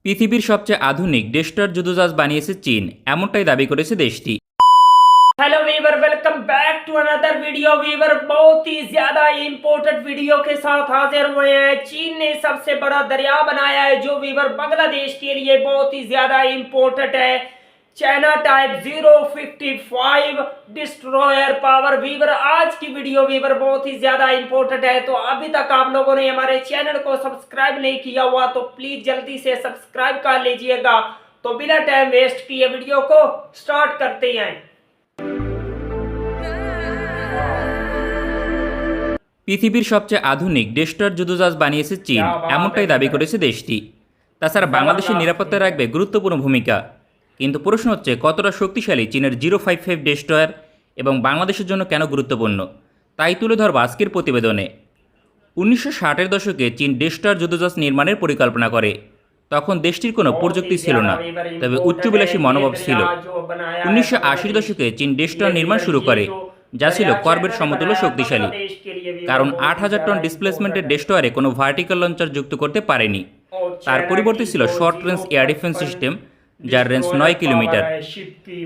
পৃথিবীর সবচেয়ে আধুনিক ডেস্ট্রয়ার যুদ্ধজাহাজ বানিয়েছে চীন, এমনটাই দাবি করেছে দেশটি। Hello viewer, welcome back to another video. Viewer बहुत ही ज्यादा इंपोर्टेंट वीडियो के साथ हाजिर हुए हैं। चीन ने सबसे बड़ा दरिया बनाया है जो वीवर बांग्लादेश के लिए बहुत ही ज्यादा इंपोर्टेंट है। China type 055 destroyer power. Viewer आज की वीडियो वीवर बहुत ही ज्यादा इंपोर्टेंट है, तो अभी तक आप लोगों ने हमारे चैनल को सब्सक्राइब नहीं किया हुआ तो प्लीज जल्दी से सब्सक्राइब कर लीजिएगा। तो बिना टाइम वेस्ट किए वीडियो को स्टार्ट करते हैं। পৃথিবীর সবচেয়ে আধুনিক ডেস্ট্রয়ার যুদ্ধজাহাজ বানিয়েছে চীন, এমনটাই দাবি করেছে দেশটি। তাছাড়া বাংলাদেশের নিরাপত্তা রাখবে গুরুত্বপূর্ণ ভূমিকা। কিন্তু প্রশ্ন হচ্ছে, কতটা শক্তিশালী চীনের 055 ডেস্ট্রয়ার এবং বাংলাদেশের জন্য কেন গুরুত্বপূর্ণ, তাই তুলে ধরব আজকের প্রতিবেদনে। 1960-এর দশকে চীন ডেস্ট্রয়ার যুদ্ধজাহাজ নির্মাণের পরিকল্পনা করে। তখন দেশটির কোনো প্রযুক্তি ছিল না, তবে উচ্চবিলাসী মনোভাব ছিল। 1980-এর দশকে চীন ডেস্ট্রয়ার নির্মাণ শুরু করে, যা ছিল করবেট সমতুল্য শক্তিশালী। কারণ 8000 টন ডিসপ্লেসমেন্টের ডেস্ট্রয়ারে কোনো ভার্টিক্যাল লঞ্চার যুক্ত করতে পারেনি। তার পরিবর্তে ছিল short range air defence system, যার রেঞ্জ 9 কিলোমিটার।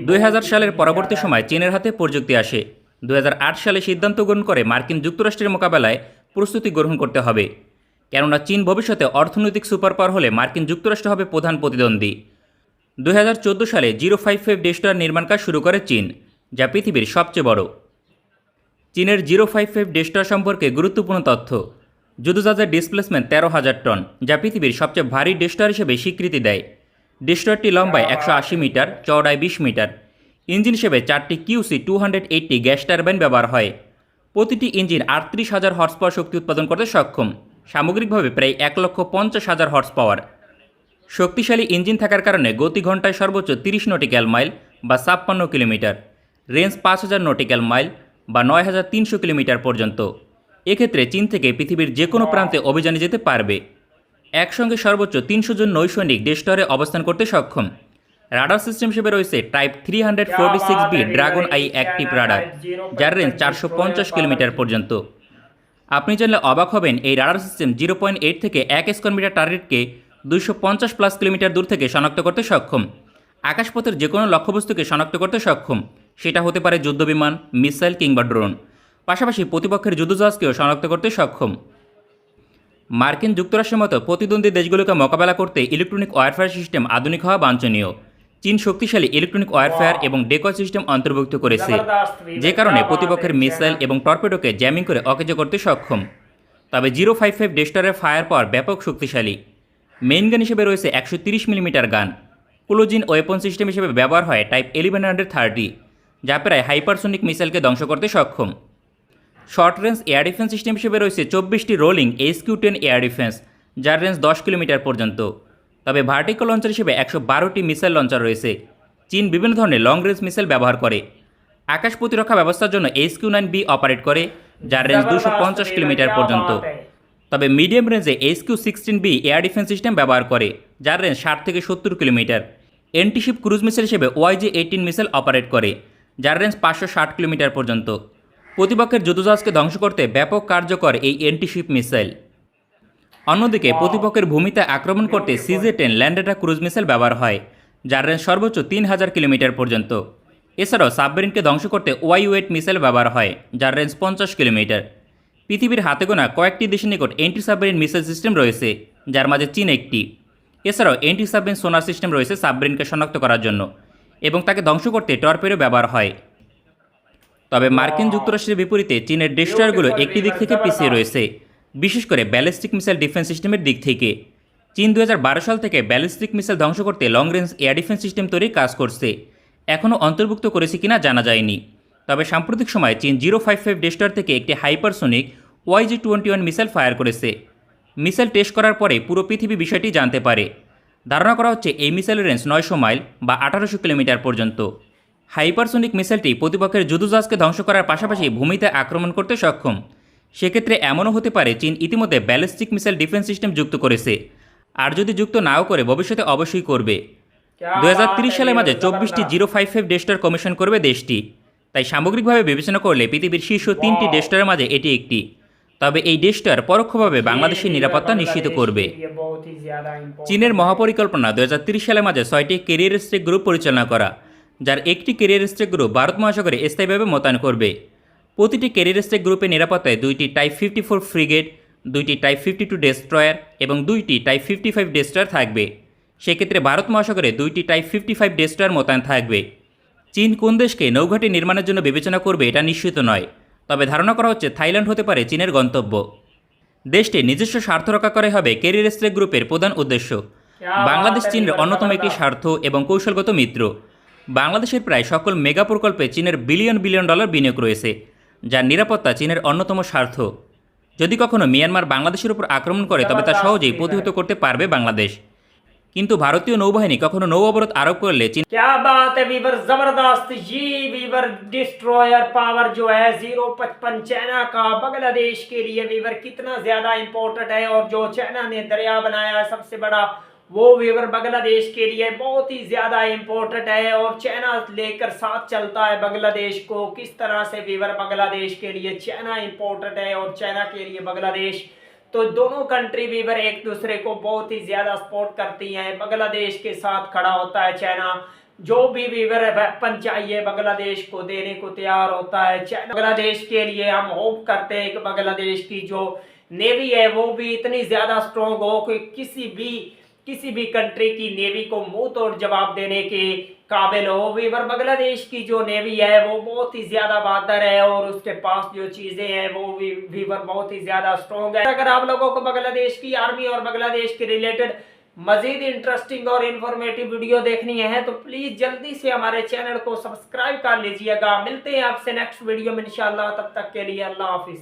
2000 সালের পরবর্তী সময় চীনের হাতে প্রযুক্তি আসে। 2008 সালে সিদ্ধান্ত গ্রহণ করে মার্কিন যুক্তরাষ্ট্রের মোকাবেলায় প্রস্তুতি গ্রহণ করতে হবে, কেননা চীন ভবিষ্যতে অর্থনৈতিক সুপার পাওয়ার হলে মার্কিন যুক্তরাষ্ট্র হবে প্রধান প্রতিদ্বন্দ্বী। 2014 সালে 055 ডেস্ট্রয়ার নির্মাণ কাজ শুরু করে চীন, যা পৃথিবীর সবচেয়ে বড়। চীনের 055 ডেস্ট্রয়ার সম্পর্কে গুরুত্বপূর্ণ তথ্য: যুদ্ধজাহাজের ডিসপ্লেসমেন্ট 13,000 টন, যা পৃথিবীর সবচেয়ে ভারী ডেস্ট্রয়ার হিসেবে স্বীকৃতি দেয়। ডেস্ট্রয়ারটি লম্বায় 180 মিটার, চওড়ায় 20 মিটার। ইঞ্জিন হিসেবে 4টি QC-280 গ্যাস টারবাইন ব্যবহার হয়। প্রতিটি ইঞ্জিন 38,000 হর্স পাওয়ার শক্তি উৎপাদন করতে সক্ষম, সামগ্রিকভাবে প্রায় 1,50,000 হর্স পাওয়ার। শক্তিশালী ইঞ্জিন থাকার কারণে গতি ঘন্টায় সর্বোচ্চ 30 নটিক্যাল মাইল বা 56 কিলোমিটার, রেঞ্জ 5,000 নটিক্যাল মাইল বা 9,300 কিলোমিটার পর্যন্ত। এক্ষেত্রে চীন থেকে পৃথিবীর যে কোনো প্রান্তে অভিযানে যেতে পারবে। একসঙ্গে সর্বোচ্চ 300 জন নৌসৈনিক ডেস্ট্রয়ারে অবস্থান করতে সক্ষম। রাডার সিস্টেম হিসেবে রয়েছে type 346B dragon I active radar, যার রেঞ্জ 450 কিলোমিটার পর্যন্ত। আপনি জানলে অবাক হবেন, এই রাডার সিস্টেম 0.8 থেকে 1 স্কোয়ার মিটার টার্গেটকে 250+ কিলোমিটার দূর থেকে শনাক্ত করতে সক্ষম। আকাশপথের যে কোনো লক্ষ্যবস্তুকে শনাক্ত করতে সক্ষম, সেটা হতে পারে যুদ্ধবিমান, মিসাইল কিংবা ড্রোন। পাশাপাশি প্রতিপক্ষের যুদ্ধজাহাজকেও শনাক্ত করতে সক্ষম। মার্কিন যুক্তরাষ্ট্রের মতো প্রতিদ্বন্দ্বী দেশগুলোকে মোকাবেলা করতে ইলেকট্রনিক ওয়ারফেয়ার সিস্টেম আধুনিক হওয়া বাঞ্ছনীয়। চীন শক্তিশালী ইলেকট্রনিক ওয়ারফেয়ার এবং ডেকয় সিস্টেম অন্তর্ভুক্ত করেছে, যে কারণে প্রতিপক্ষের মিসাইল এবং টর্পেডোকে জ্যামিং করে অকেজো করতে সক্ষম। তবে 055 ডেস্ট্রয়ারের ফায়ার পাওয়ার ব্যাপক শক্তিশালী। মেইন গান হিসেবে রয়েছে 130 মিলিমিটার গান। ক্লোজিন ওয়েপন সিস্টেম হিসেবে ব্যবহার হয় টাইপ 1130, যা প্রায় হাইপারসোনিক মিসাইলকে ধ্বংস করতে সক্ষম। Short range air defence system হিসেবে রয়েছে 24টি রোলিং HQ-10 এয়ার ডিফেন্স, যার রেঞ্জ 10 কিলোমিটার পর্যন্ত। তবে ভার্টিক্যাল লঞ্চার হিসেবে 112টি মিসাইল লঞ্চার রয়েছে। চীন বিভিন্ন ধরনের লং রেঞ্জ মিসাইল ব্যবহার করে। আকাশ প্রতিরক্ষা ব্যবস্থার জন্য HQ-9B অপারেট করে, যার রেঞ্জ 250 কিলোমিটার পর্যন্ত। তবে মিডিয়াম রেঞ্জে HQ-16B এয়ার ডিফেন্স সিস্টেম ব্যবহার করে, যার রেঞ্জ 60 থেকে 70 কিলোমিটার। এন্টিশিপ ক্রুজ মিসাইল হিসেবে YJ-18 মিসাইল অপারেট করে, যার রেঞ্জ 560 কিলোমিটার পর্যন্ত। প্রতিপক্ষের যুদ্ধজাহাজকে ধ্বংস করতে ব্যাপক কার্যকর এই এন্টিশিপ মিসাইল। অন্যদিকে প্রতিপক্ষের ভূমিতে আক্রমণ করতে CJ-10 land attack cruise missile ব্যবহার হয়, যার রেঞ্জ সর্বোচ্চ 3000 কিলোমিটার পর্যন্ত। এছাড়াও সাবমেরিনকে ধ্বংস করতে Y-8 মিসাইল ব্যবহার হয়, যার রেঞ্জ 50 কিলোমিটার। পৃথিবীর হাতে গোনা কয়েকটি দেশের নিকট এন্টি সাবমেরিন মিসাইল সিস্টেম রয়েছে, যার মাঝে চীন একটি। এছাড়াও এন্টি সাবমেরিন সোনার সিস্টেম রয়েছে সাবমেরিনকে শনাক্ত করার জন্য, এবং তাকে ধ্বংস করতে টর্পেডো ব্যবহার হয়। তবে মার্কিন যুক্তরাষ্ট্রের বিপরীতে চীনের ডেস্ট্রয়ারগুলো একটি দিক থেকে পিছিয়ে রয়েছে, বিশেষ করে ব্যালিস্টিক মিসাইল ডিফেন্স সিস্টেমের দিক থেকে। চীন 2012 সাল থেকে ব্যালিস্টিক মিসাইল ধ্বংস করতে long range air defence system তৈরির কাজ করছে। এখনও অন্তর্ভুক্ত করেছে কিনা জানা যায়নি। তবে সাম্প্রতিক সময়ে চীন 055 ডেস্ট্রয়ার থেকে একটি হাইপারসোনিক YJ-21 মিসাইল ফায়ার করেছে। মিসাইল টেস্ট করার পরে পুরো পৃথিবী বিষয়টি জানতে পারে। ধারণা করা হচ্ছে এই মিসাইলের রেঞ্জ 900 মাইল বা 1800 কিলোমিটার পর্যন্ত। হাইপারসোনিক মিসাইলটি প্রতিপক্ষের যুদ্ধজাহাজকে ধ্বংস করার পাশাপাশি ভূমিতে আক্রমণ করতে সক্ষম। সেক্ষেত্রে এমনও হতে পারে চীন ইতিমধ্যে ব্যালিস্টিক মিসাইল ডিফেন্স সিস্টেম যুক্ত করেছে, আর যদি যুক্ত নাও করে ভবিষ্যতে অবশ্যই করবে। 2030 সালের মাঝে 24টি 055 ডেস্ট্রয়ার কমিশন করবে দেশটি। তাই সামগ্রিকভাবে বিবেচনা করলে পৃথিবীর শীর্ষ 3টি ডেস্ট্রয়ারের মাঝে এটি একটি। তবে এই দেশটার পরোক্ষভাবে বাংলাদেশের নিরাপত্তা নিশ্চিত করবে। চীনের মহাপরিকল্পনা 2030 সালের মাঝে 6টি ক্যারিয়ার স্ট্রাইক গ্রুপ পরিচালনা করা, যার একটি ক্যারিয়ার স্ট্রাইক গ্রুপ ভারত মহাসাগরে স্থায়ীভাবে মোতায়েন করবে। প্রতিটি ক্যারিয়ার স্ট্রাইক গ্রুপের নিরাপত্তায় 2টি টাইপ 54 ফ্রিগেট, 2টি টাইপ 52 ডেস্ট্রয়ার এবং 2টি টাইপ 55 ডেস্ট্রয়ার থাকবে। সেক্ষেত্রে ভারত মহাসাগরে 2টি টাইপ 55 ডেস্ট্রয়ার মোতায়েন থাকবে। চীন কোন দেশকে নৌঘাঁটি নির্মাণের জন্য বিবেচনা করবে এটা নিশ্চিত নয়, তবে ধারণা করা হচ্ছে থাইল্যান্ড হতে পারে চীনের গন্তব্য। দেশটির নিজস্ব স্বার্থ রক্ষা করাই হবে ক্যারিয়ার স্ট্রাইক গ্রুপের প্রধান উদ্দেশ্য। বাংলাদেশ চীনের অন্যতম একটি স্বার্থ এবং কৌশলগত মিত্র। বাংলাদেশের প্রায় সকল মেগা প্রকল্পে চীনের বিলিয়ন বিলিয়ন ডলার বিনিয়োগ রয়েছে, যার নিরাপত্তা চীনের অন্যতম স্বার্থ। যদি কখনো মিয়ানমার বাংলাদেশের উপর আক্রমণ করে তবে তা সহজেই প্রতিহত করতে পারবে বাংলাদেশ, কিন্তু ভারতীয় নৌবাহিনী কখনো নৌ অবরোধ আরোপ করলে চীন। क्या बात है वीवर, जबरदस्त। ये वीवर डिस्ट्रॉयर पावर जो है 055 चाइना का बांग्लादेश के लिए वीवर कितना ज्यादा इंपॉर्टेंट है, और जो चाइना ने दरिया बनाया है सबसे बड़ा, वो वीवर बांग्लादेश के लिए बहुत ही ज्यादा इंपॉर्टेंट है। और चाइना लेकर साथ चलता है बांग्लादेश को। किस तरह से वीवर बांग्लादेश के लिए चाइना इंपॉर्टेंट है और चाइना के लिए बांग्लादेश, तो दोनों कंट्री वीवर एक दूसरे को बहुत ही ज्यादा सपोर्ट करती हैं। बांग्लादेश के साथ खड़ा होता है चाइना, जो भी वीवर वेपन चाहिए बांग्लादेश को देने को तैयार होता है चाइना। बांग्लादेश के लिए हम होप करते हैं कि बांग्लादेश की जो नेवी है वो भी इतनी ज्यादा स्ट्रॉन्ग हो कि किसी भी कंट्री की नेवी को मुंह तोड़ जवाब देने के काबिल हो। वीवर बांग्लादेश की जो नेवी है वो बहुत ही ज्यादा बहादुर है, और उसके पास जो चीजें हैं वो भी वीवर बहुत ही ज्यादा स्ट्रॉन्ग है। अगर आप लोगों को बांग्लादेश की आर्मी और बांग्लादेश के रिलेटेड मजीद इंटरेस्टिंग और इन्फॉर्मेटिव वीडियो देखनी है तो प्लीज जल्दी से हमारे चैनल को सब्सक्राइब कर लीजिएगा। मिलते हैं आपसे नेक्स्ट वीडियो में इंशाल्लाह, तब तक के लिए अल्लाह हाफिज।